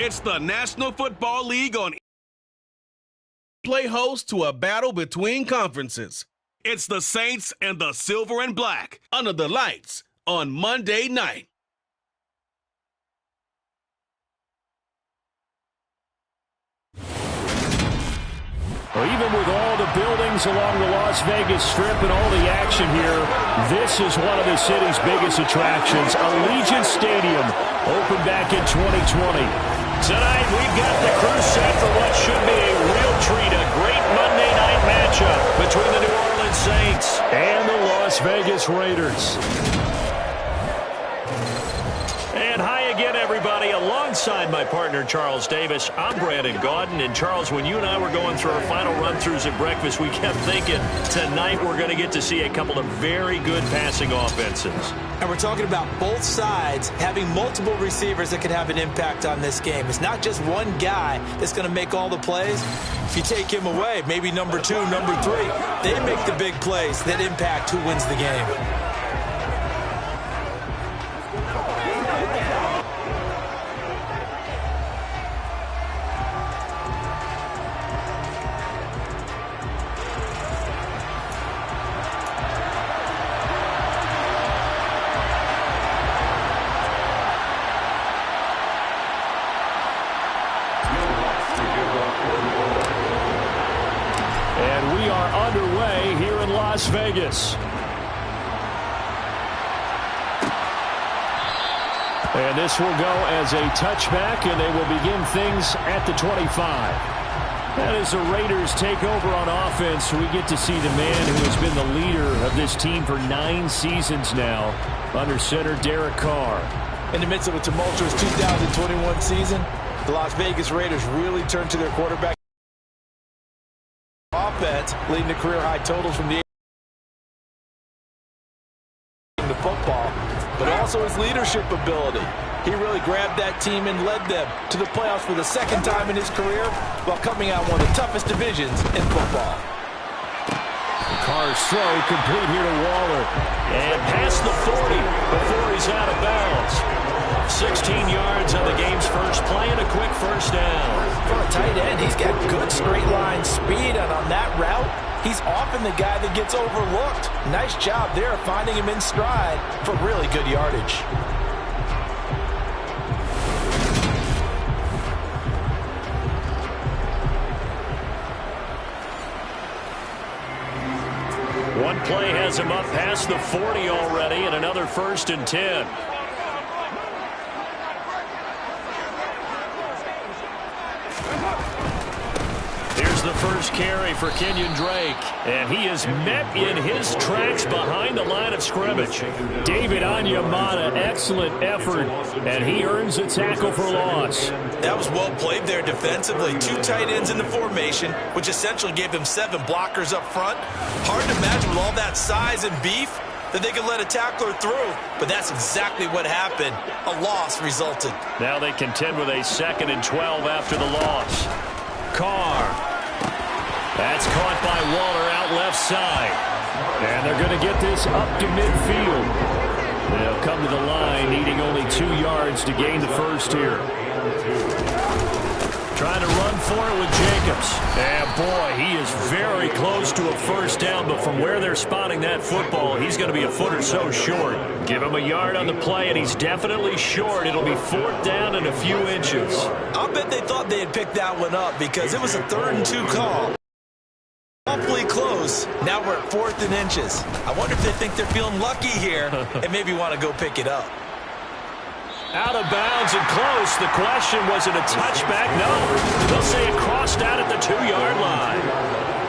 It's the National Football League on play host to a battle between conferences. It's the Saints and the Silver and Black under the lights on Monday night. Well, even with all the buildings along the Las Vegas Strip and all the action here, this is one of the city's biggest attractions. Allegiant Stadium opened back in 2020. Tonight, we've got the crew set for what should be a real treat, a great Monday night matchup between the New Orleans Saints and the Las Vegas Raiders. And hi again, everybody. Alongside my partner, Charles Davis, I'm Brandon Gaudin. And, Charles, when you and I were going through our final run-throughs at breakfast, we kept thinking tonight we're going to get to see a couple of very good passing offenses. And we're talking about both sides having multiple receivers that could have an impact on this game. It's not just one guy that's going to make all the plays. If you take him away, maybe number 2, number 3, they make the big plays that impact who wins the game. Las Vegas. And this will go as a touchback, and they will begin things at the 25. And as the Raiders take over on offense, we get to see the man who has been the leader of this team for 9 seasons now, under center Derek Carr. In the midst of a tumultuous 2021 season, the Las Vegas Raiders really turned to their quarterback offense, leading to career-high totals from the football, but also his leadership ability. He really grabbed that team and led them to the playoffs for the 2nd time in his career while coming out one of the toughest divisions in football. Carr's throw complete here to Waller. And past the 40 before he's out of bounds. 16 yards on the game's first play and a quick first down. For a tight end, he's got good straight line speed, and on that route, he's often the guy that gets overlooked. Nice job there finding him in stride for really good yardage. One play has him up past the 40 already, and another 1st and 10. The first carry for Kenyon Drake, and he is met in his tracks behind the line of scrimmage. David Onyemata, excellent effort, and he earns a tackle for loss. That was well played there defensively. 2 tight ends in the formation, which essentially gave them 7 blockers up front. Hard to imagine with all that size and beef that they could let a tackler through, but that's exactly what happened. A loss resulted. Now they contend with a 2nd and 12 after the loss. Carr. That's caught by Waller out left side. And they're going to get this up to midfield. They'll come to the line needing only 2 yards to gain the first here. Trying to run for it with Jacobs. And boy, he is very close to a first down, but from where they're spotting that football, he's going to be a foot or so short. Give him a yard on the play, and he's definitely short. It'll be 4th down and a few inches. I'll bet they thought they had picked that one up because it was a 3rd and 2 call. Awfully close. Now we're at 4th and inches. I wonder if they think they're feeling lucky here and maybe want to go pick it up. Out of bounds and close. The question, was it a touchback? No. They'll say it crossed out at the 2-yard line.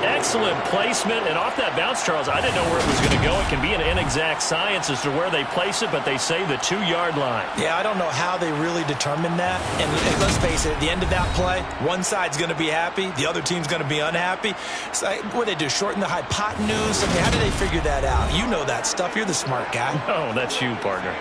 Excellent placement. And off that bounce, Charles, I didn't know where it was going to go. It can be an inexact science as to where they place it, but they say the 2-yard line. Yeah, I don't know how they really determined that. And let's face it, at the end of that play, one side's going to be happy, the other team's going to be unhappy. So what do they do, shorten the hypotenuse? I mean, how do they figure that out? You know that stuff. You're the smart guy. Oh, that's you, partner.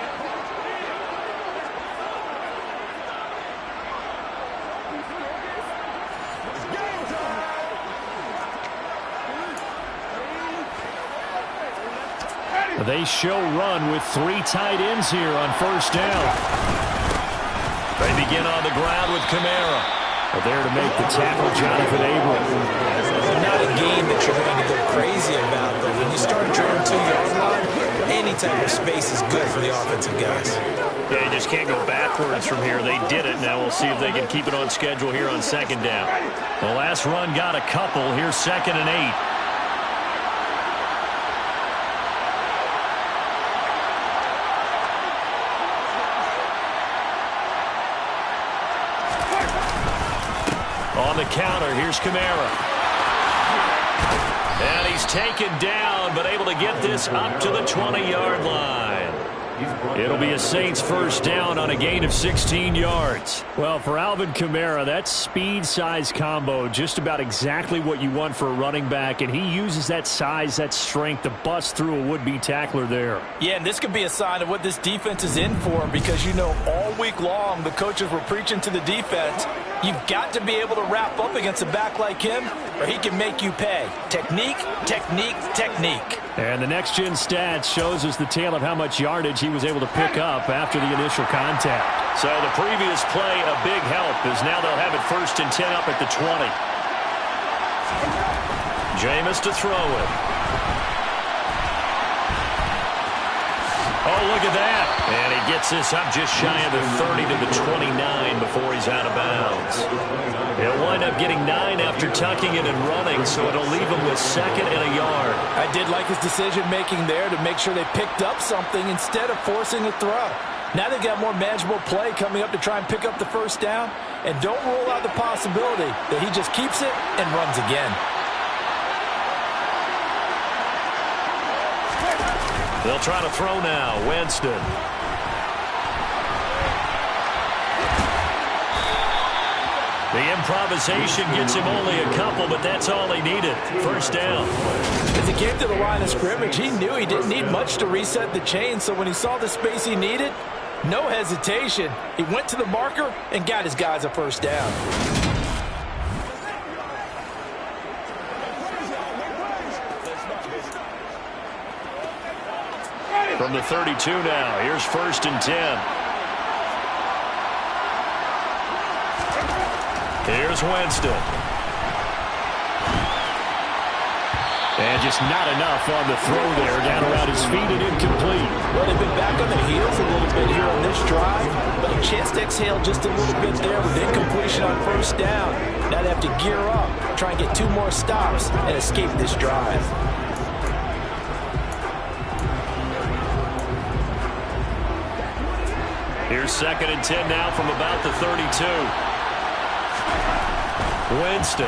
They show run with 3 tight ends here on first down. They begin on the ground with Kamara. But there to make the tackle, Jonathan Abram. Not a game that you're going to go crazy about, but when you start drawing 2-yard line, any type of space is good for the offensive guys. Yeah, you just can't go backwards from here. They did it. Now we'll see if they can keep it on schedule here on second down. The last run got a couple. Here's 2nd and 8. On the counter, here's Kamara. And he's taken down, but able to get this up to the 20-yard line. It'll be a Saints first down on a gain of 16 yards. Well, for Alvin Kamara, that speed-size combo, just about exactly what you want for a running back, and he uses that size, that strength to bust through a would-be tackler there. Yeah, and this could be a sign of what this defense is in for, because you know all week long the coaches were preaching to the defense, you've got to be able to wrap up against a back like him, or he can make you pay. Technique, technique, technique. And the next-gen stats shows us the tale of how much yardage he was able to pick up after the initial contact. So the previous play, a big help, as now they'll have it 1st and 10 up at the 20. Jameis to throw it. Oh, look at that. And he gets this up just shy of the 30 to the 29 before he's out of bounds. He'll wind up getting 9 after tucking it and running, so it'll leave him with 2nd and a yard. I did like his decision-making there to make sure they picked up something instead of forcing a throw. Now they've got more manageable play coming up to try and pick up the first down, and don't rule out the possibility that he just keeps it and runs again. They'll try to throw now. Winston. The improvisation gets him only a couple, but that's all he needed. First down. As he came to the line of scrimmage, he knew he didn't need much to reset the chain, so when he saw the space he needed, no hesitation. He went to the marker and got his guys a first down. From the 32 now, here's 1st and 10. Here's Winston. And just not enough on the throw there, down around his feet and incomplete. Well, they've been back on their heels a little bit here on this drive, but a chance to exhale just a little bit there with incompletion on first down. Now they have to gear up, try and get 2 more stops and escape this drive. Here's 2nd and 10 now from about the 32. Winston.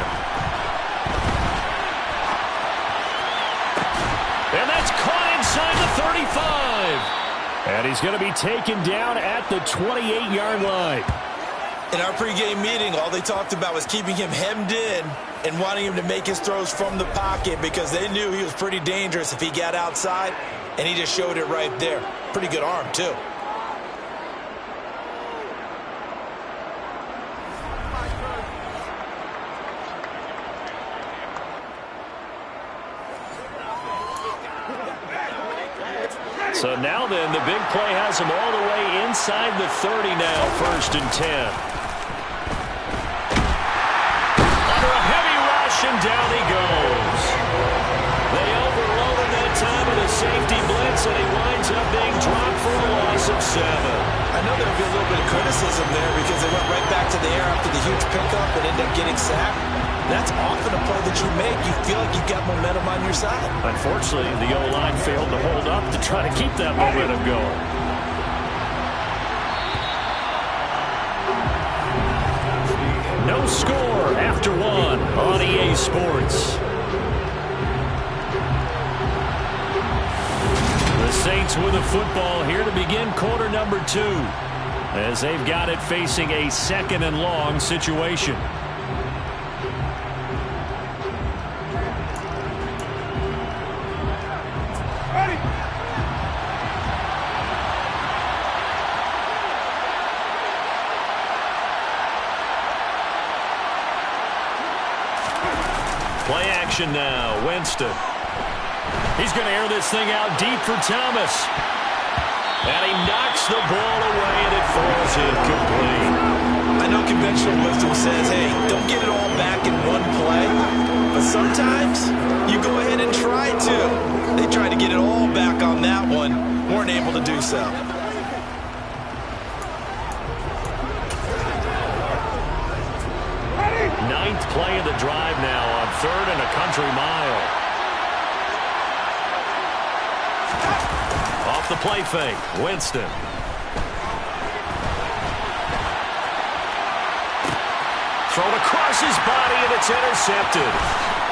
And that's caught inside the 35. And he's going to be taken down at the 28-yard line. In our pregame meeting, all they talked about was keeping him hemmed in and wanting him to make his throws from the pocket because they knew he was pretty dangerous if he got outside, and he just showed it right there. Pretty good arm, too. So now then, the big play has him all the way inside the 30 now, 1st and 10. Under a heavy rush, and down he goes. They overloaded that time with a safety blitz, and he winds up being dropped for a loss of 7. I know there'll be a little bit of criticism there because they went right back to the air after the huge pickup and ended up getting sacked. That's often a play that you make. You feel like you've got momentum on your side. Unfortunately, the O-line failed to hold up to try to keep that momentum going. No score after 1 on EA Sports. The Saints with the football here to begin quarter number 2, as they've got it facing a 2nd and long situation. Play action now. Winston. He's going to air this thing out deep for Thomas. And he knocks the ball away, and it falls incomplete. I know conventional wisdom says, hey, don't get it all back in one play. But sometimes you go ahead and try to. They tried to get it all back on that one. Weren't able to do so. Ninth play of the drive now on 3rd and a country mile. Off the play fake, Winston. Thrown across his body, and it's intercepted.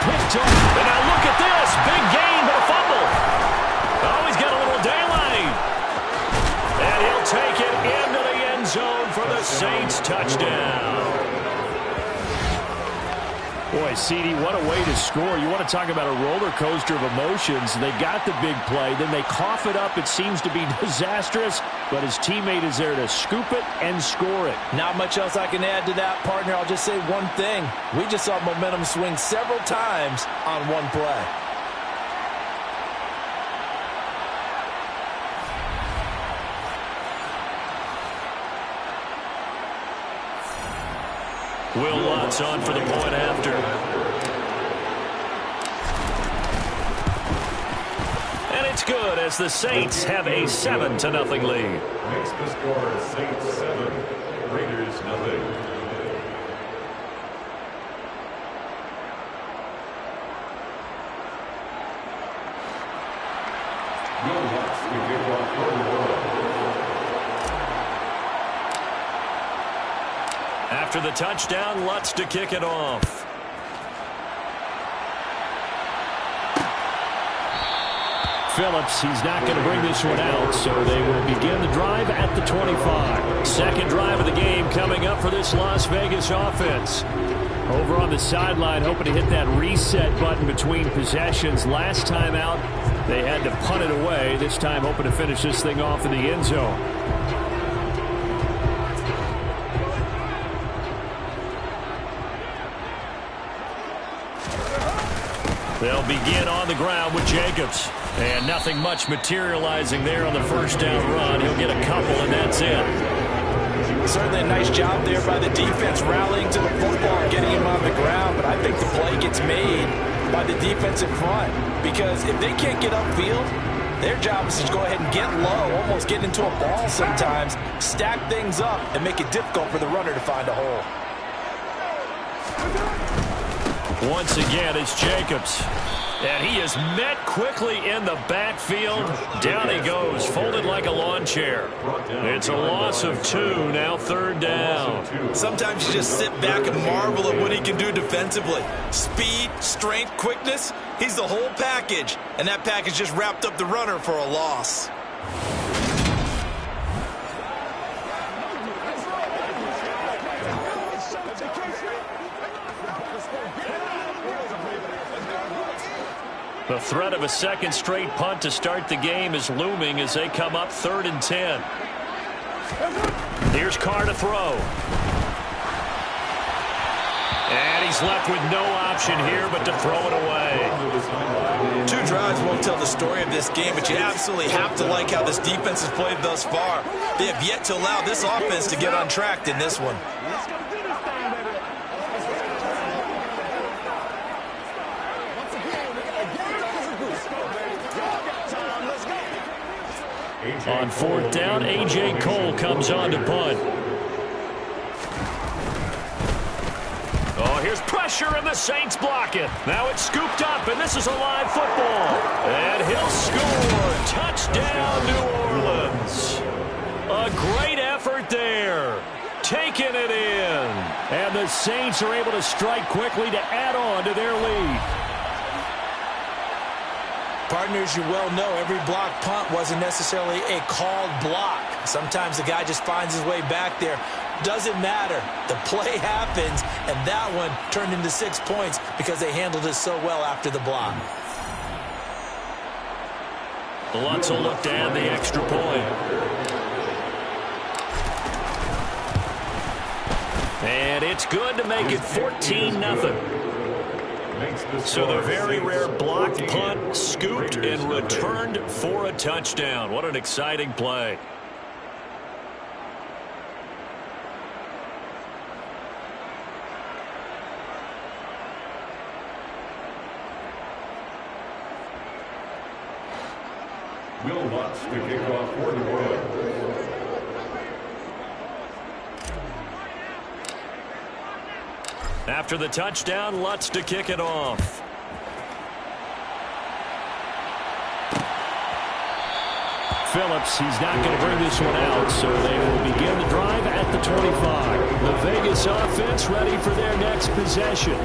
Picked up. And now look at this. Big gain, but a fumble. Oh, he's got a little daylight. And he'll take it into the end zone for the Saints touchdown. Boy, CD, what a way to score. You want to talk about a roller coaster of emotions. They got the big play, then they cough it up. It seems to be disastrous, but his teammate is there to scoop it and score it. Not much else I can add to that, partner. I'll just say one thing. We just saw momentum swing several times on one play. Will Lutz on for the point after. And it's good as the Saints have a 7-0 lead. Makes the score Saints 7, Raiders 0. Will Lutz to kick off for the world. After the touchdown, Lutz to kick it off. Phillips, he's not going to bring this one out, so they will begin the drive at the 25. Second drive of the game coming up for this Las Vegas offense. Over on the sideline, hoping to hit that reset button between possessions. Last time out, they had to punt it away. This time, hoping to finish this thing off in the end zone. They'll begin on the ground with Jacobs. And nothing much materializing there on the first down run. He'll get a couple, and that's it. Certainly a nice job there by the defense rallying to the football and getting him on the ground. But I think the play gets made by the defense in front. Because if they can't get upfield, their job is to go ahead and get low, almost get into a ball sometimes, stack things up, and make it difficult for the runner to find a hole. Once again, it's Jacobs. And he is met quickly in the backfield. Down he goes, folded like a lawn chair. It's a loss of 2, now 3rd down. Sometimes you just sit back and marvel at what he can do defensively. Speed, strength, quickness, he's the whole package. And that package just wrapped up the runner for a loss. The threat of a second straight punt to start the game is looming as they come up 3rd and 10. Here's Carr to throw. And he's left with no option here but to throw it away. 2 drives won't tell the story of this game, but you absolutely have to like how this defense has played thus far. They have yet to allow this offense to get untracked in this one. On 4th down, A.J. Cole comes on to punt. Oh, here's pressure, and the Saints block it. Now it's scooped up, and this is a live football. And he'll score. Touchdown, New Orleans. A great effort there. Taking it in. And the Saints are able to strike quickly to add on to their lead. Partners, you well know every block punt wasn't necessarily a called block. Sometimes the guy just finds his way back there. Doesn't matter. The play happens, and that one turned into 6 points because they handled it so well after the block. Lutz will look to add the extra point. And it's good to make it 14-0. makes the So the score very rare 6-14. blocked punt scooped Raiders and ahead. returned for a touchdown. What an exciting play. Will Lutz to kick off for the Royals. After the touchdown, Lutz to kick it off. Phillips, he's not going to bring this one out, so they will begin the drive at the 25. The Vegas offense ready for their next possession.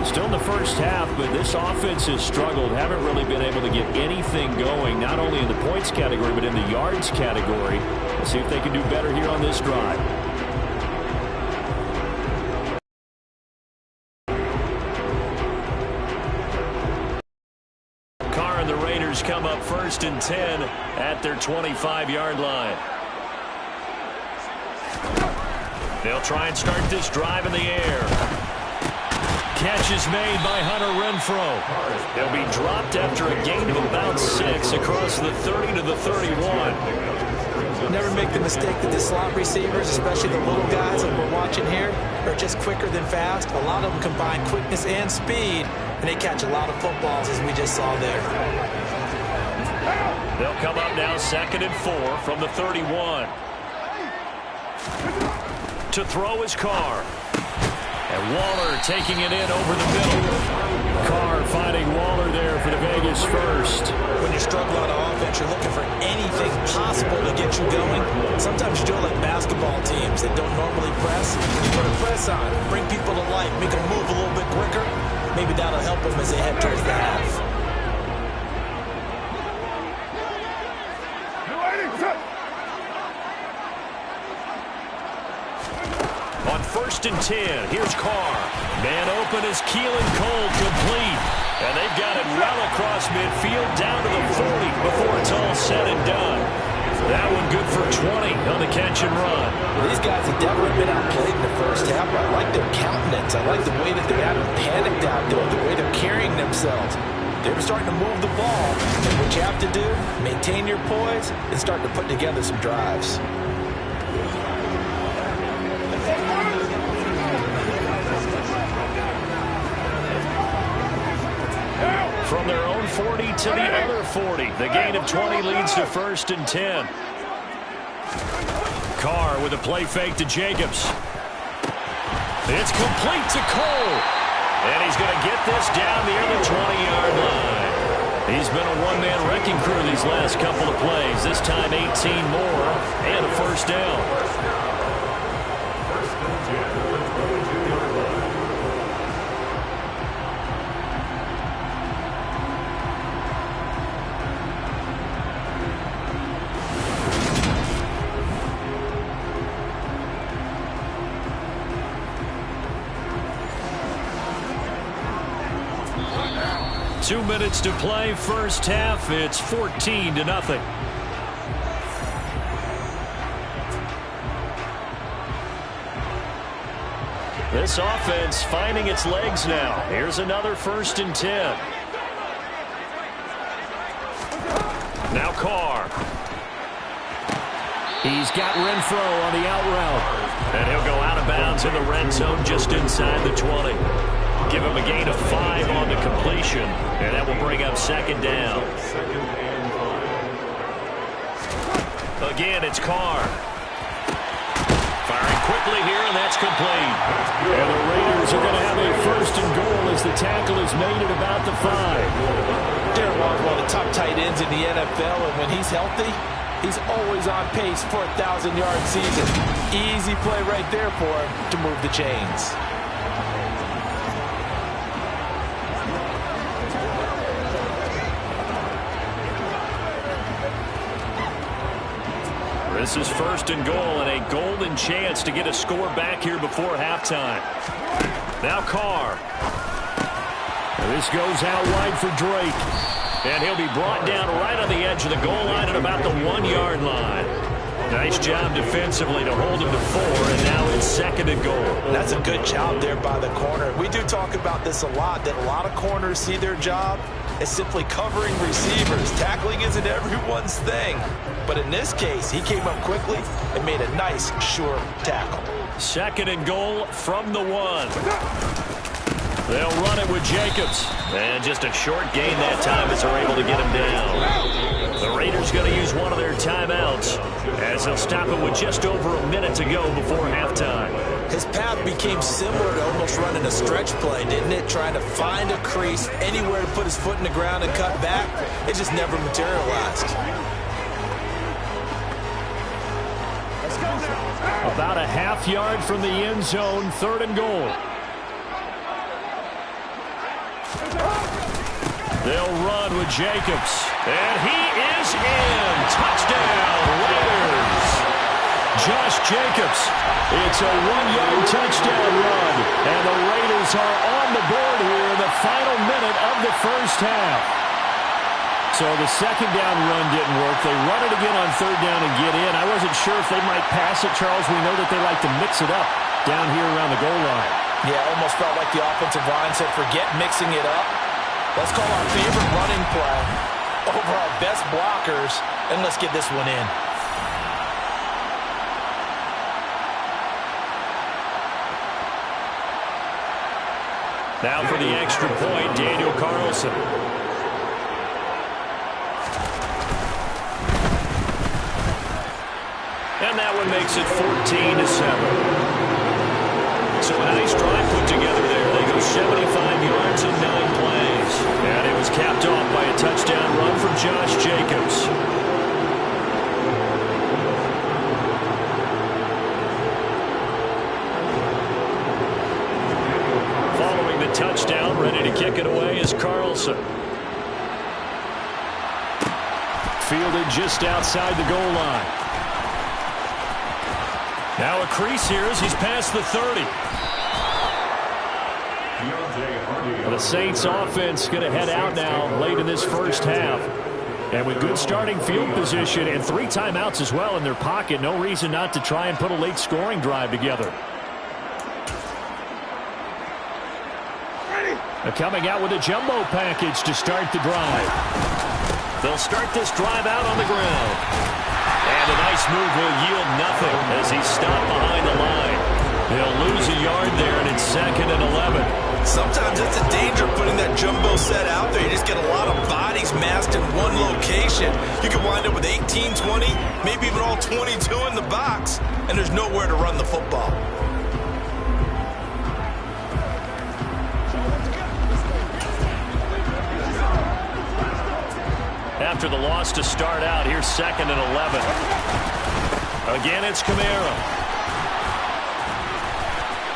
Still in the first half, but this offense has struggled. Haven't really been able to get anything going, not only in the points category, but in the yards category. Let's see if they can do better here on this drive. Carr and the Raiders come up 1st and 10 at their 25-yard line. They'll try and start this drive in the air. Catch is made by Hunter Renfrow. He'll be dropped after a gain of about 6 across the 30 to the 31. Never make the mistake that the slot receivers, especially the little guys that we're watching here, are just quicker than fast. A lot of them combine quickness and speed, and they catch a lot of footballs, as we just saw there. They'll come up now 2nd and 4 from the 31. To throw is Carr. And Waller taking it in over the middle. Carr finding Waller there for the Vegas first. When you struggle on offense, you're looking for anything possible to get you going. Sometimes you do it like basketball teams that don't normally press. You put a press on, bring people to life, make them move a little bit quicker. Maybe that'll help them as they head towards the half. On 1st and 10, here's Carr. Man open is Keelan Cole, complete. And they've got it well across midfield, down to the 40 before it's all said and done. That one good for 20 on the catch and run. Well, these guys have definitely been outplayed in the first half. I like their countenance. I like the way that they haven't panicked out there, the way they're carrying themselves. They're starting to move the ball. And what you have to do, maintain your poise and start to put together some drives. From their own 40 to the other 40. The gain of 20 leads to 1st and 10. Carr with a play fake to Jacobs. It's complete to Cole. And he's going to get this down near the 20-yard line. He's been a one-man wrecking crew these last couple of plays. This time 18 more and a first down. 2 minutes to play, first half. It's 14-0. This offense finding its legs now. Here's another 1st and 10. Now Carr. He's got Renfrow on the out route. And he'll go out of bounds in the red zone just inside the 20. Give him a gain of 5 on the completion, and that will bring up 2nd down. Again, it's Carr. Firing quickly here, and that's complete. And the Raiders are going to have a 1st and goal as the tackle is made at about the 5. Darren Waller, one of the top tight ends in the NFL, and when he's healthy, he's always on pace for a 1,000-yard season. Easy play right there for him to move the chains. This is 1st and goal and a golden chance to get a score back here before halftime. Now Carr. This goes out wide for Drake. And he'll be brought down right on the edge of the goal line at about the 1-yard line. Nice job defensively to hold him to 4, and now it's 2nd and goal. That's a good job there by the corner. We do talk about this a lot, that a lot of corners see their job as simply covering receivers. Tackling isn't everyone's thing. But in this case, he came up quickly and made a nice, sure tackle. 2nd and goal from the 1. They'll run it with Jacobs. And just a short gain that time as they're able to get him down. The Raiders going to use one of their timeouts as they'll stop it with just over a minute to go before halftime. His path became similar to almost running a stretch play, didn't it? Trying to find a crease, anywhere to put his foot in the ground and cut back. It just never materialized. About a half yard from the end zone, 3rd and goal. They'll run with Jacobs. And he is in. Touchdown, Raiders. Josh Jacobs. It's a 1-yard touchdown run. And the Raiders are on the board here in the final minute of the first half. So the 2nd down run didn't work. They run it again on 3rd down and get in. I wasn't sure if they might pass it, Charles. We know that they like to mix it up down here around the goal line. Yeah, almost felt like the offensive line said, forget mixing it up. Let's call our favorite running play over our best blockers, and let's get this one in. Now for the extra point, Daniel Carlson. And that one makes it 14-7. So a nice drive put together there. They go 75 yards in 9 plays. And it was capped off by a touchdown run from Josh Jacobs. Following the touchdown, ready to kick it away is Carlson. Fielded just outside the goal line. Now a crease here as he's past the 30. The Saints offense going to head out now late in this first half. And with good starting field position and 3 timeouts as well in their pocket, no reason not to try and put a late scoring drive together. They're coming out with a jumbo package to start the drive. They'll start this drive out on the ground. And a nice move will yield nothing as he's stopped behind the line. They'll lose a yard there, and it's 2nd and 11. Sometimes it's a danger putting that jumbo set out there. You just get a lot of bodies massed in one location. You can wind up with 18, 20, maybe even all 22 in the box, and there's nowhere to run the football. After the loss to start out, here's 2nd and 11. Again, it's Kamara.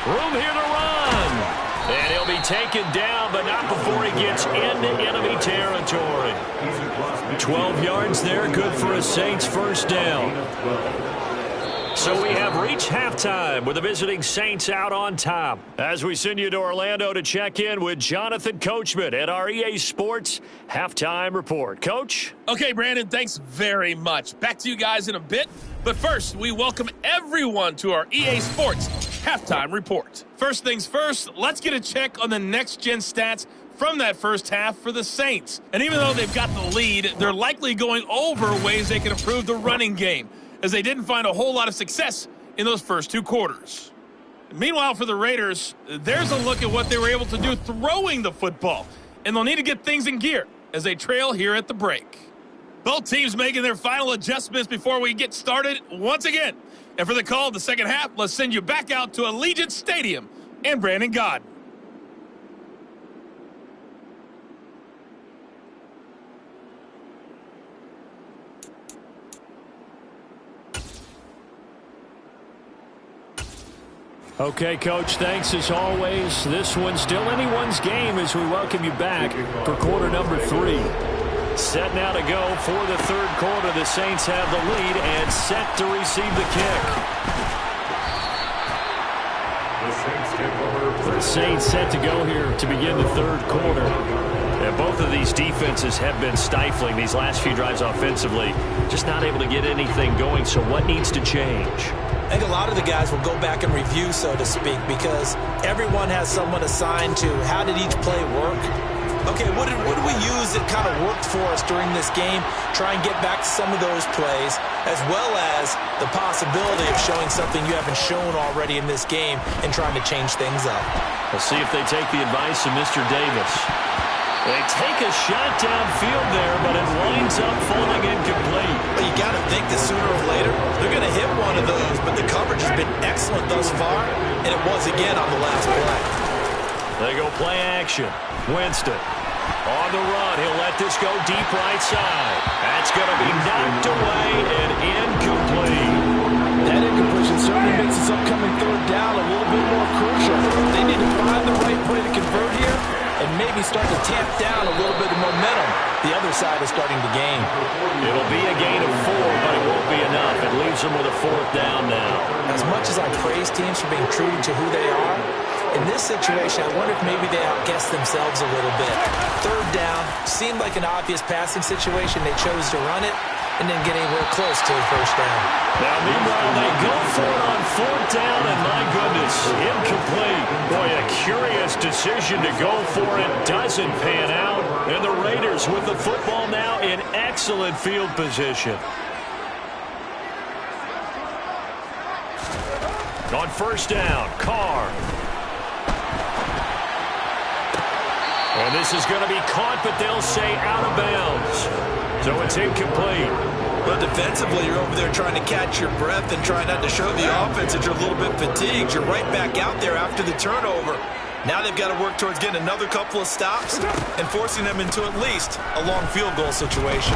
Room here to run. And he'll be taken down, but not before he gets into enemy territory. 12 yards there, good for a Saints first down. So we have reached halftime with the visiting Saints out on top. As we send you to Orlando to check in with Jonathan Coachman at our EA Sports Halftime Report. Coach? Okay, Brandon, thanks very much. Back to you guys in a bit. But first, we welcome everyone to our EA Sports Halftime Report. First things first, let's get a check on the next-gen stats from that first half for the Saints. And even though they've got the lead, they're likely going over ways they can improve the running game, as they didn't find a whole lot of success in those first 2 quarters. Meanwhile, for the Raiders, there's a look at what they were able to do throwing the football, and they'll need to get things in gear as they trail here at the break. Both teams making their final adjustments before we get started once again. And for the call of the second half, let's send you back out to Allegiant Stadium and Brandon Gaudin. Okay, Coach, thanks as always. This one's still anyone's game as we welcome you back for quarter number 3. Set now to go for the third quarter. The Saints have the lead and set to receive the kick. The Saints take over. The Saints set to go here to begin the third quarter. And both of these defenses have been stifling these last few drives offensively. Just not able to get anything going, so what needs to change? I think a lot of the guys will go back and review, so to speak, because everyone has someone assigned to how did each play work. Okay, what did we use that kind of worked for us during this game? Try and get back to some of those plays, as well as the possibility of showing something you haven't shown already in this game and trying to change things up. We'll see if they take the advice of Mr. Davis. They take a shot downfield there, but it winds up falling incomplete. But you got to think that sooner or later, they're going to hit one of those, but the coverage has been excellent thus far, and it was again on the last play. They go play action. Winston on the run. He'll let this go deep right side. That's going to be knocked away and incomplete. That incompletion certainly makes this upcoming third down a little bit more crucial. They need to find the right play to convert here and maybe start to tamp down a little bit of momentum. The other side is starting to gain. It'll be a gain of 4, but it won't be enough. It leaves them with a 4th down now. As much as I praise teams for being true to who they are, in this situation, I wonder if maybe they outguessed themselves a little bit. Third down seemed like an obvious passing situation. They chose to run it and didn't get anywhere close to the first down. Now, meanwhile, they go for it on 4th down, and my goodness, incomplete. Boy, a curious decision to go for it. Doesn't pan out. And the Raiders with the football now in excellent field position. On 1st down, Carr. And this is going to be caught, but they'll say out of bounds. So it's incomplete. But defensively, you're over there trying to catch your breath and try not to show the offense that you're a little bit fatigued. You're right back out there after the turnover. Now they've got to work towards getting another couple of stops and forcing them into at least a long field goal situation.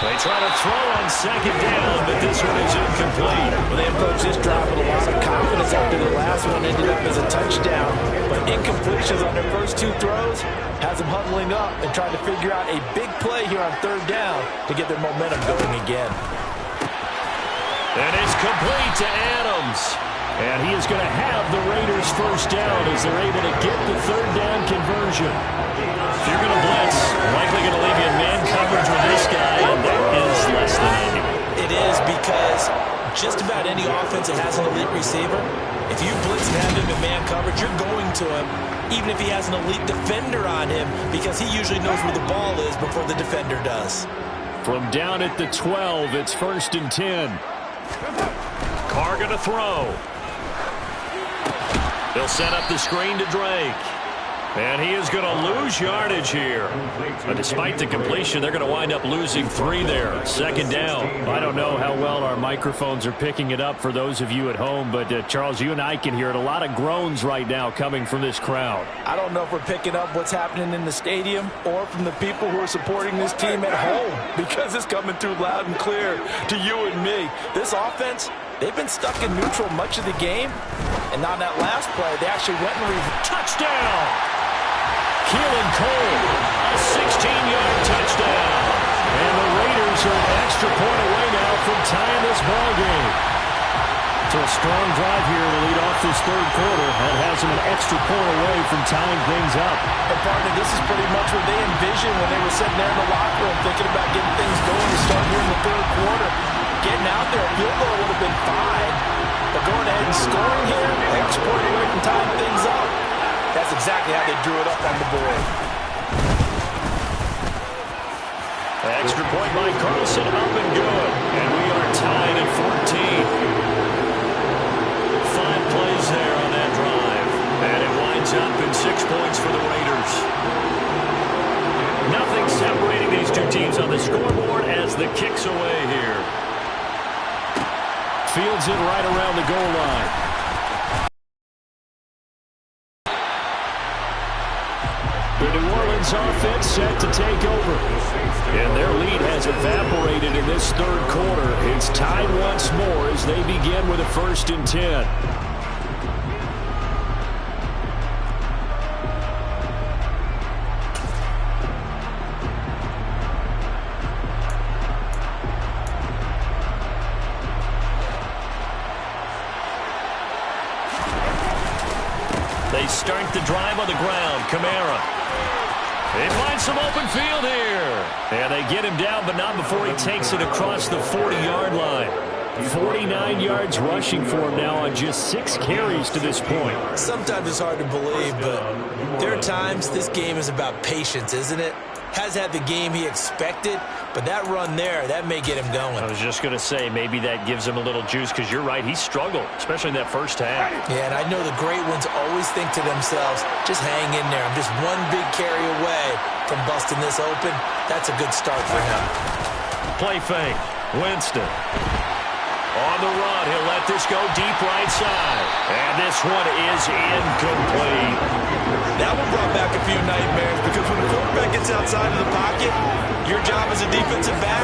They try to throw on 2nd down, but this one is incomplete. Well, they approached this drive with a lot of confidence after the last one ended up as a touchdown. But incompletions on their first 2 throws has them huddling up and trying to figure out a big play here on 3rd down to get their momentum going again. And it's complete to Adams. And he is going to have the Raiders' 1st down as they're able to get the 3rd down conversion. If you're going to blitz, likely going to leave you in man coverage with this guy, and that is less than ideal. It is because just about any offense that has an elite receiver, if you blitz and have him in man coverage, you're going to him, even if he has an elite defender on him, because he usually knows where the ball is before the defender does. From down at the 12, it's 1st and 10. Carr going to throw. They'll set up the screen to Drake. And he is going to lose yardage here. But despite the completion, they're going to wind up losing 3 there. 2nd down. I don't know how well our microphones are picking it up for those of you at home, but Charles, you and I can hear it. A lot of groans right now coming from this crowd. I don't know if we're picking up what's happening in the stadium or from the people who are supporting this team at home, because it's coming through loud and clear to you and me. This offense, they've been stuck in neutral much of the game, and on that last play, they actually went and touchdown! Keelan Cole, a 16-yard touchdown. And the Raiders are an extra point away now from tying this ball game. So a strong drive here to lead off this 3rd quarter. That has them an extra point away from tying things up. And partner, this is pretty much what they envisioned when they were sitting there in the locker room thinking about getting things going to start here in the 3rd quarter. Getting out there, a field goal would have been fine. But going ahead and scoring here, an extra point away from tying things up. That's exactly how they drew it up on the board. Extra point by Carlson, up and good. And we are tied at 14. 5 plays there on that drive. And it winds up in 6 points for the Raiders. Nothing separating these 2 teams on the scoreboard as the kick's away here. Fields it right around the goal line. The New Orleans offense set to take over. And their lead has evaporated in this 3rd quarter. It's tied once more as they begin with a 1st and 10. They start the drive on the ground. Kamara. They find some open field here. And they get him down, but not before he takes it across the 40-yard line. 49 yards rushing for him now on just 6 carries to this point. Sometimes it's hard to believe, but there are times this game is about patience, isn't it? Has had the game he expected, but that run there, that may get him going. I was just going to say, maybe that gives him a little juice, because you're right, he struggled, especially in that first half. Yeah, and I know the great ones always think to themselves, just hang in there. I'm just one big carry away from busting this open. That's a good start for him. Play fake. Winston. On the run, he'll let this go deep right side. And this one is incomplete. That one brought back a few nightmares, because when the quarterback gets outside of the pocket, your job as a defensive back,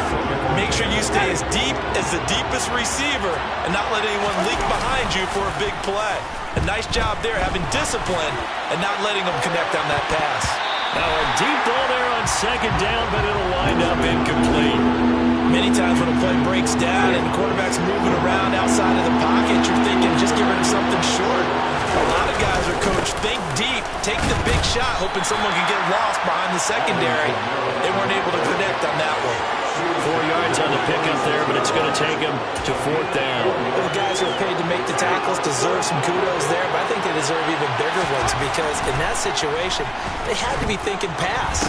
make sure you stay as deep as the deepest receiver and not let anyone leak behind you for a big play. A nice job there, having discipline and not letting them connect on that pass. Now a deep ball there on second down, but it'll wind up incomplete. Many times when a play breaks down and the quarterback's moving around outside of the pocket, you're thinking just give him something short. A lot of guys are coached, think deep, take the big shot, hoping someone can get lost behind the secondary. They weren't able to connect on that one. 4 yards on the pickup there, but it's going to take him to 4th down. Well, the guys who are paid to make the tackles deserve some kudos there, but I think they deserve even bigger ones, because in that situation, they had to be thinking pass.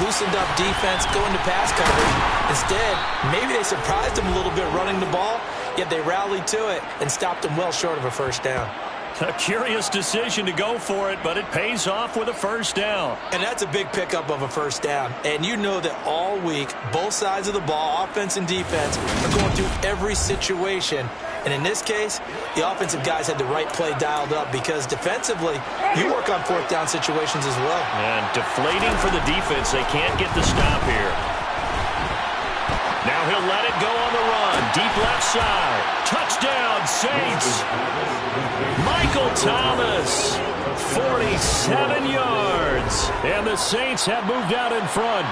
Loosened up defense, going to pass coverage. Instead, maybe they surprised them a little bit running the ball, yet they rallied to it and stopped them well short of a first down. A curious decision to go for it, but it pays off with a first down. And that's a big pickup of a first down. And you know that all week, both sides of the ball, offense and defense, are going through every situation. And in this case, the offensive guys had the right play dialed up, because defensively, you work on 4th down situations as well. And deflating for the defense. They can't get the stop here. Now he'll let it go on the run. Deep left side. Touchdown, Saints. Michael Thomas, 47 yards. And the Saints have moved out in front.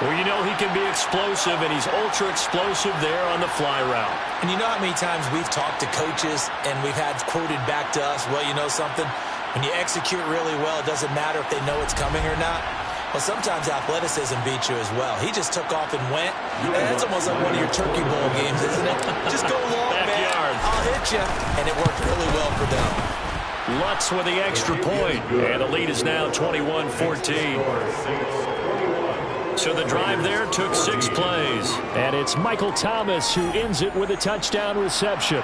Well, you know he can be explosive, and he's ultra-explosive there on the fly route. And you know how many times we've talked to coaches and we've had quoted back to us, well, you know something? When you execute really well, it doesn't matter if they know it's coming or not. Well, sometimes athleticism beats you as well. He just took off and went. And that's almost like one of your Turkey Bowl games, isn't it? Just go long, man. I'll hit you. And it worked really well for them. Lutz with the extra point. And the lead is now 21-14. So the drive there took 6 plays. And it's Michael Thomas who ends it with a touchdown reception.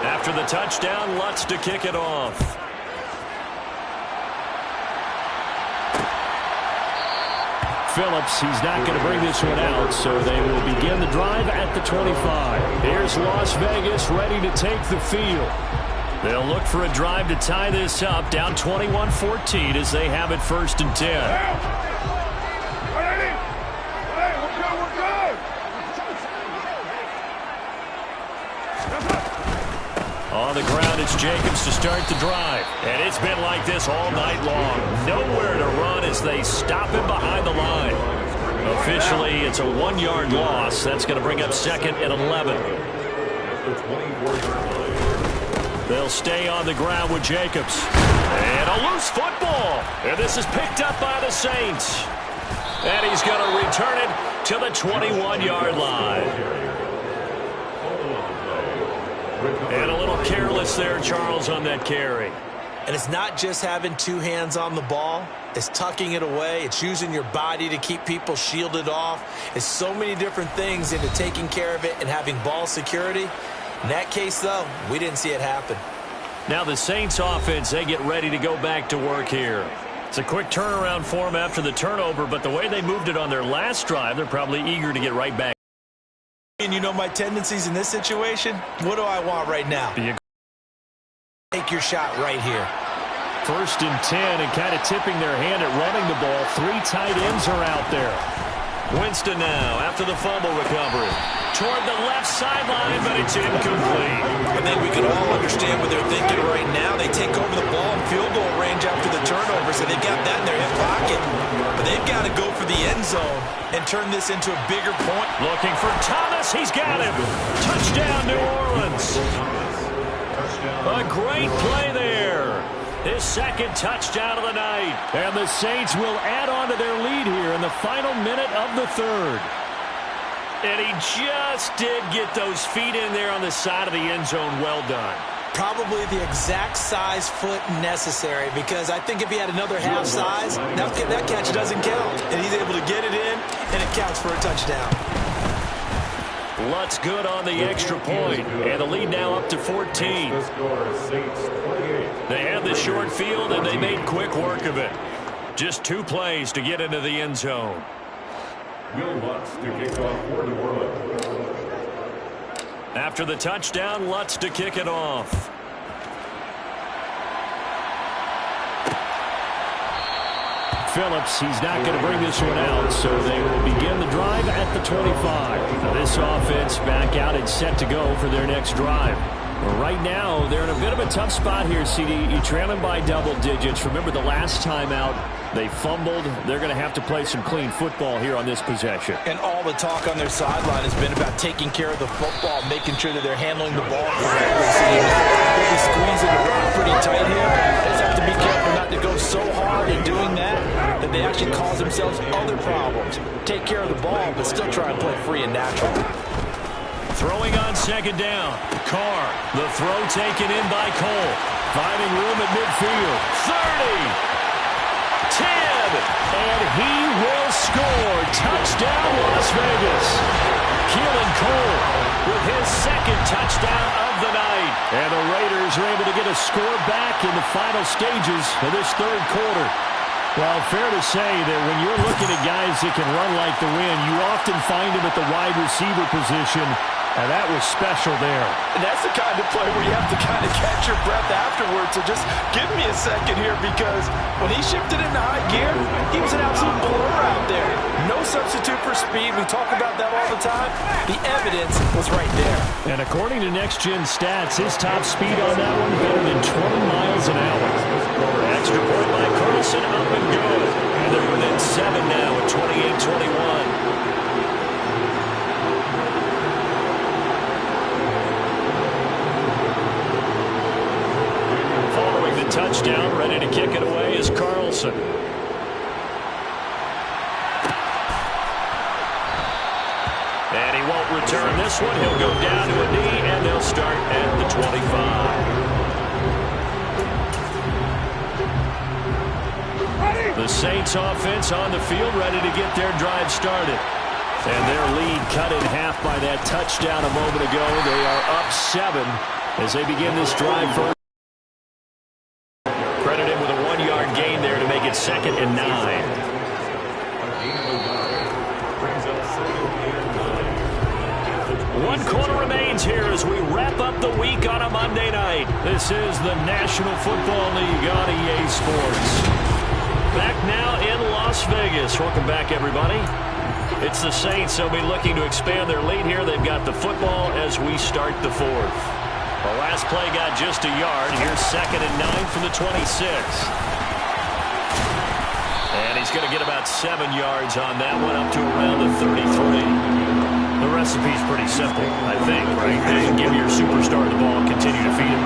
After the touchdown, Lutz to kick it off. Phillips, he's not going to bring this one out, so they will begin the drive at the 25. Here's Las Vegas ready to take the field. They'll look for a drive to tie this up, down 21-14 as they have it 1st and 10. On the ground, it's Jacobs to start the drive. And it's been like this all night long. Nowhere to run as they stop him behind the line. Officially, it's a 1-yard loss. That's going to bring up 2nd and 11. They'll stay on the ground with Jacobs. And a loose football. And this is picked up by the Saints. And he's going to return it to the 21-yard line. And a little careless there, Charles, on that carry. And it's not just having 2 hands on the ball. It's tucking it away. It's using your body to keep people shielded off. It's so many different things into taking care of it and having ball security. In that case, though, we didn't see it happen. Now the Saints offense, they get ready to go back to work here. It's a quick turnaround for them after the turnover, but the way they moved it on their last drive, they're probably eager to get right back. And you know my tendencies in this situation? What do I want right now? Take your shot right here. 1st and 10, and kind of tipping their hand at running the ball. 3 tight ends are out there. Winston now after the fumble recovery. Toward the left sideline, but it's incomplete. I think we can all understand what they're thinking right now. They take over the ball in field goal range after the turnover, so they've got that in their hip pocket. But they've got to go for the end zone and turn this into a bigger point. Looking for Thomas. He's got him. Touchdown, New Orleans. A great play there. His second touchdown of the night. And the Saints will add on to their lead here in the final minute of the third. And he just did get those feet in there on the side of the end zone. Well done. Probably the exact size foot necessary, because I think if he had another half size, that catch doesn't count. And he's able to get it in, and it counts for a touchdown. Lutz good on the extra point, and the lead now up to 14. They had the short field, and they made quick work of it. Just 2 plays to get into the end zone. Will Lutz to kick off for New Orleans. After the touchdown, Lutz to kick it off. Phillips, he's not going to bring this one out, so they will begin the drive at the 25. Now this offense back out and set to go for their next drive. Well, right now, they're in a bit of a tough spot here, CD. You're trailing by double digits. Remember the last time out, they fumbled. They're going to have to play some clean football here on this possession. And all the talk on their sideline has been about taking care of the football, making sure that they're handling the ball correctly. So they'll be squeezing the rock pretty tight here. They just have to be careful not to go so hard in doing that they actually cause themselves other problems. Take care of the ball, but still try and play free and natural. Throwing on second down. Carr, the throw taken in by Cole. Finding room at midfield. 30. 10. And he will score. Touchdown, Las Vegas. Keelan Cole with his second touchdown of the night. And the Raiders are able to get a score back in the final stages of this third quarter. Well, fair to say that when you're looking at guys that can run like the wind, you often find them at the wide receiver position. And that was special there. And that's the kind of play where you have to kind of catch your breath afterwards. So just give me a second here, because when he shifted into high gear, he was an absolute blur out there. No substitute for speed. We talk about that all the time. The evidence was right there. And according to Next Gen Stats, his top speed on that one better than 20 miles an hour. Extra point by Carlson, up and good. And they're within 7 now at 28-21. Touchdown, ready to kick it away is Carlson. And he won't return this one. He'll go down to a knee, and they'll start at the 25. The Saints offense on the field, ready to get their drive started. And their lead cut in half by that touchdown a moment ago. They are up 7 as they begin this drive for. Credited with a 1-yard gain there to make it 2nd and 9. One quarter remains here as we wrap up the week on a Monday night. This is the National Football League on EA Sports. Back now in Las Vegas. Welcome back, everybody. It's the Saints. They'll be looking to expand their lead here. They've got the football as we start the 4th. The last play got just a yard. Here's 2nd and 9 from the 26. And he's going to get about 7 yards on that one, up to around the 33. The recipe's pretty simple, I think, right? Give your superstar the ball, continue to feed him.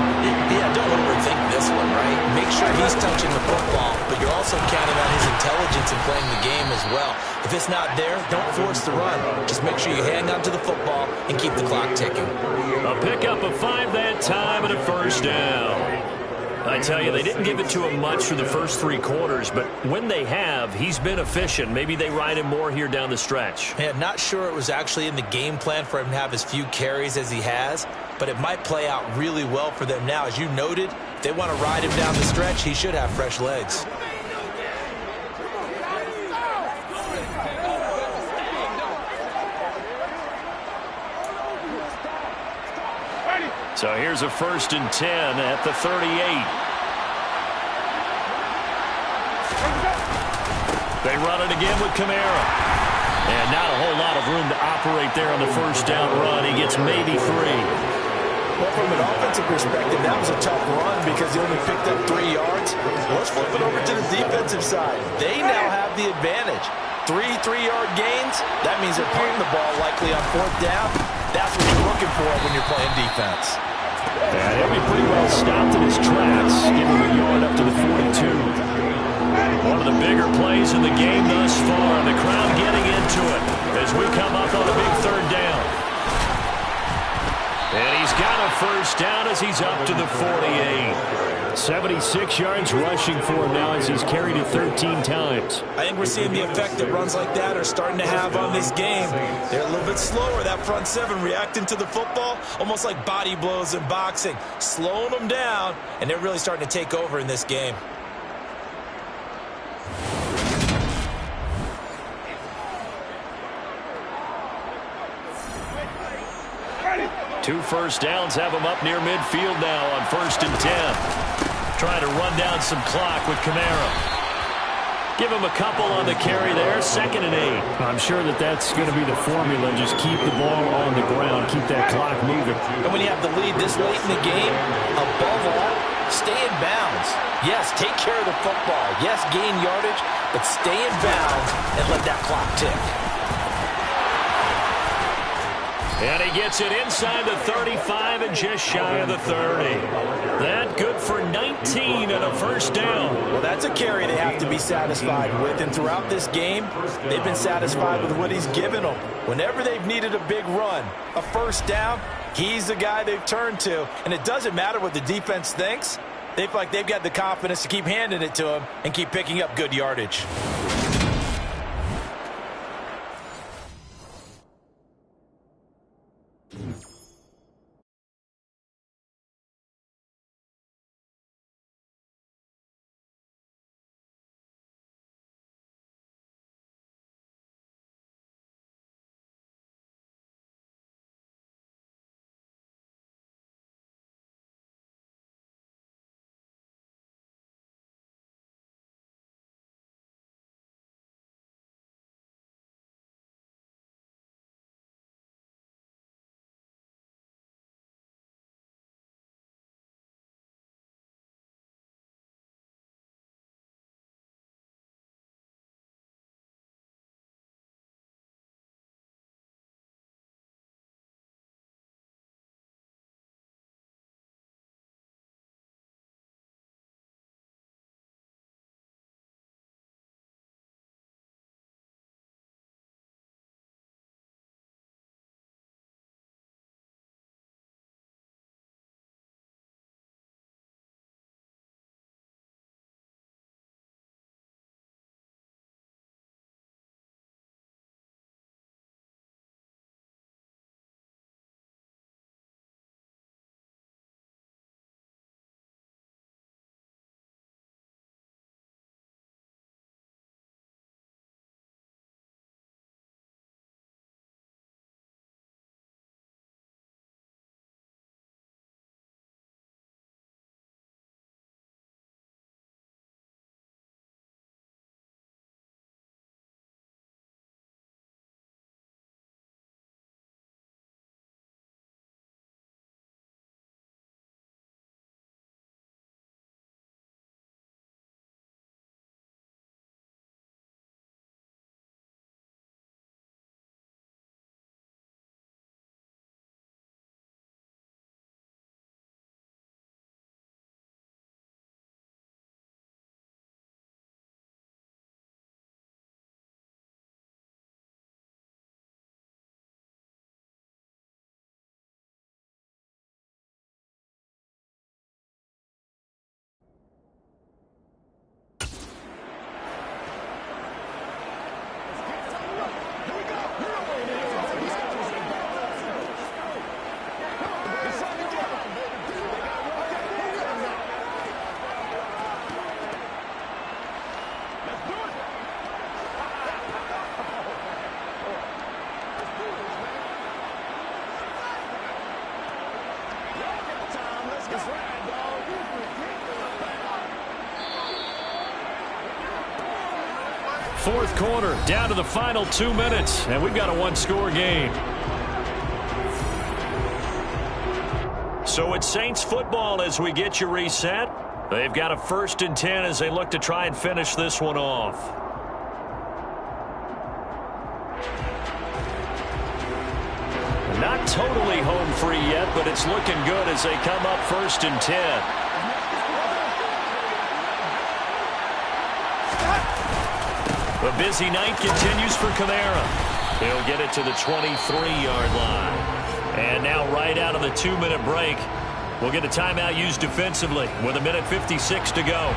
Yeah, don't overthink this one, right? Make sure he's touching the football, but you're also counting on his intelligence in playing the game as well. If it's not there, don't force the run. Just make sure you hang on to the football and keep the clock ticking. A pickup of 5 that time and a first down. I tell you, they didn't give it to him much for the first 3 quarters, but when they have, he's been efficient. Maybe they ride him more here down the stretch. Yeah, not sure it was actually in the game plan for him to have as few carries as he has, but it might play out really well for them now. As you noted, if they want to ride him down the stretch, he should have fresh legs. So here's a 1st and 10 at the 38. They run it again with Kamara. And not a whole lot of room to operate there on the first down run. He gets maybe 3. Well, from an offensive perspective, that was a tough run because he only picked up 3 yards. Let's flip it over to the defensive side. They now have the advantage. 3 3-yard gains. That means they're punting the ball likely on 4th down. That's what you're looking for when you're playing defense. And he'll be pretty well stopped in his tracks. Give him a yard up to the One of the bigger plays in the game thus far. The crowd getting into it as we come up on a big third down. And he's got a first down as he's up to the 48. 76 yards rushing for him now as he's carried it 13 times. I think we're seeing the effect that runs like that are starting to have on this game. They're a little bit slower, that front seven, reacting to the football, almost like body blows in boxing, slowing them down, and they're really starting to take over in this game. Two first downs have him up near midfield now on 1st and 10. Trying to run down some clock with Kamara. Give him a couple on the carry there. 2nd and 8. I'm sure that's going to be the formula. Just keep the ball on the ground. Keep that clock moving. And when you have the lead this late in the game, above all, stay in bounds. Yes, take care of the football. Yes, gain yardage, but stay in bounds and let that clock tick. And he gets it inside the 35 and just shy of the 30. That good for 19 and a first down. Well, that's a carry they have to be satisfied with. And throughout this game, they've been satisfied with what he's given them. Whenever they've needed a big run, a first down, he's the guy they've turned to. And it doesn't matter what the defense thinks. They feel like they've got the confidence to keep handing it to him and keep picking up good yardage. Fourth quarter, down to the final 2 minutes, and we've got a one-score game. So it's Saints football as we get you reset. They've got a 1st and 10 as they look to try and finish this one off. Not totally home free yet, but it's looking good as they come up 1st and 10. The busy night continues for Kamara. He'll get it to the 23-yard line. And now right out of the 2-minute break, we'll get a timeout used defensively with 1:56 to go.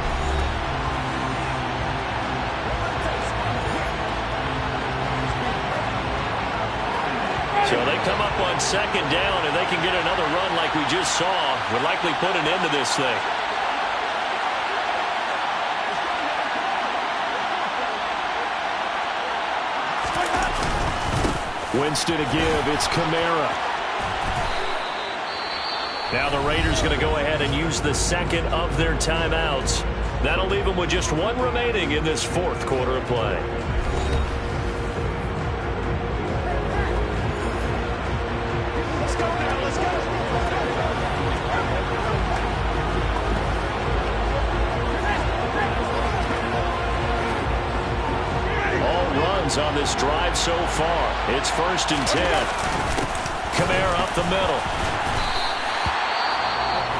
So they come up on 2nd down, and they can get another run like we just saw. Would likely put an end to this thing. Winston to give. It's Kamara. Now the Raiders going to go ahead and use the second of their timeouts. That'll leave them with just one remaining in this 4th quarter of play. Let's go now. Let's go. On this drive so far. It's 1st and 10. Kamara up the middle.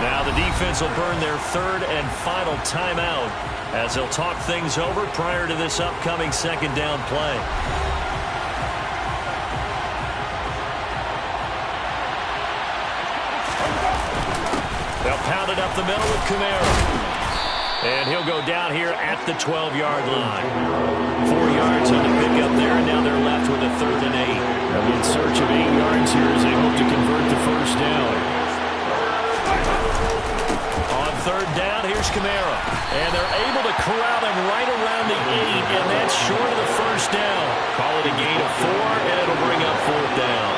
Now the defense will burn their 3rd and final timeout as they'll talk things over prior to this upcoming 2nd down play. They'll pound it up the middle with Kamara. And he'll go down here at the 12-yard line. 4 yards on the pickup there, and now they're left with a 3rd and 8. They'll be in search of 8 yards here as they hope to convert the 1st down. On 3rd down, here's Kamara. And they're able to corral him right around the 8, and that's short of the 1st down. Call it a gain of 4, and it'll bring up 4th down.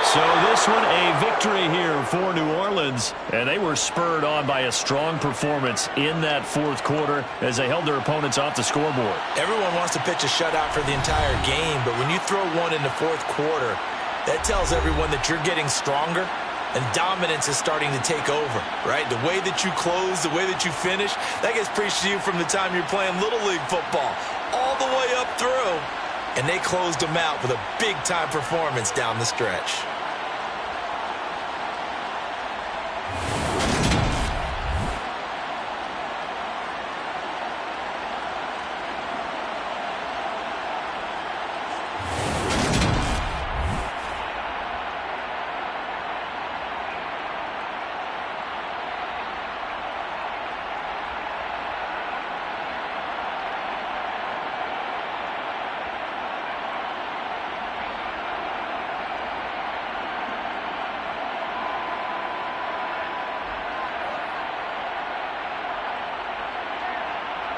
So this one, a victory here for New Orleans. And they were spurred on by a strong performance in that 4th quarter as they held their opponents off the scoreboard. Everyone wants to pitch a shutout for the entire game, but when you throw one in the 4th quarter, that tells everyone that you're getting stronger and dominance is starting to take over, right? The way that you close, the way that you finish, that gets preached to you from the time you're playing Little League football all the way up through. And they closed them out with a big-time performance down the stretch.